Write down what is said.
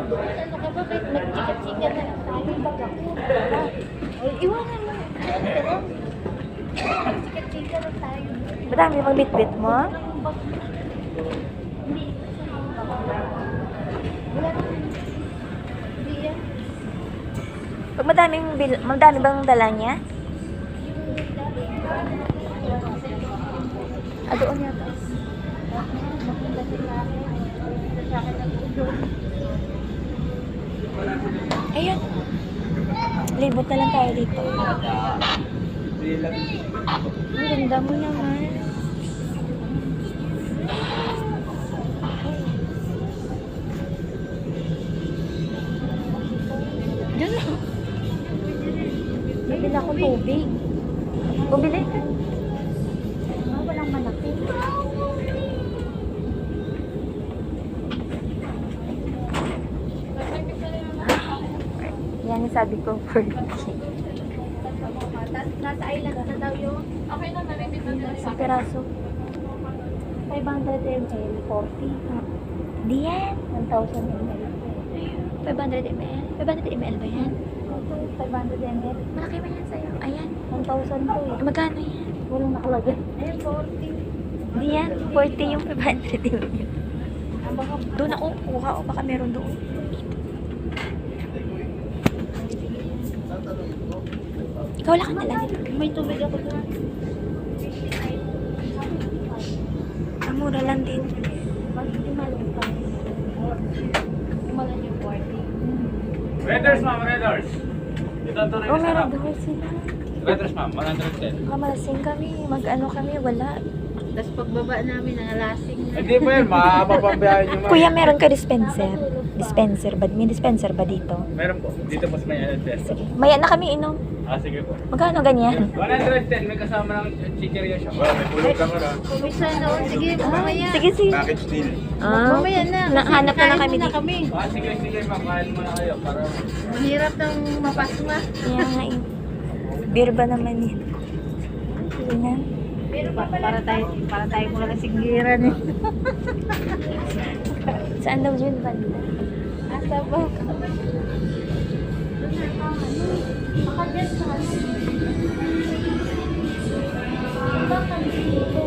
Ano ka ba? Nag-chika-chika na lang tayo. Bag ako. Ay, iwanan mo. Nag-chika-chika na tayo. Madami bang bitbit mo? Hindi. Wala naman. Hindi yan. Pag madami bang dala niya? Doon yata. Ayun. Libot na lang tayo dito. Ang ganda mo naman. Diyan na. Bibili ako tubig. Bumili ka. Walang malaki. Yan yung sabi ko, 40. Nasa island na daw yun. Okay na, narinig na Sa peraso. 500 ml, 40. Di yan. 1,000 ml. 500 ml. 500 ml ba yan? 500 ml. Malaki ba yan sa'yo? Ayan. 1,000 to eh. Magkano yan? Walang nakalagay. Ayun, 40. Di yan. 40 yung 500 ml. Baka Doon ako kuha o baka meron doon. Ikaw wala kang dala dito. may tubig ako doon. Ang mura lang din. Malong pa. Malong yung 40. Redders, ma'am, Redders. Ito ang tunay Oh, na meron sarap. daw sila. Redders, ma'am, 110. Kamalasing kami. Mag-ano kami. Wala. Tapos pagbaba namin, nangalasing na. Hindi po yan, mapapambiyahin nyo, ma'am. Kuya, meron ka dispenser? Dispenser ba? May dispenser ba dito? Meron po. Dito po sa may LTS. Sige. Maya na kami inom. Sige po. Magkano ganyan? 110, may kasama ng chicheria siya. Wow, may pulot lang na. Kumisa na. Sige, mamaya. Sige, sige. Package deal. Mamaya na. Hanap na lang Kain kami muna dito. kami. Sige, sige, ma'am. Kain muna kayo para... Mahirap ng mapasma. Kaya nga eh. Beer ba naman yun? Sige na. Para tayo mula na singgiran eh. Saan daw yun banda? Asa ba? Baka dyan sa ano. Baka dito.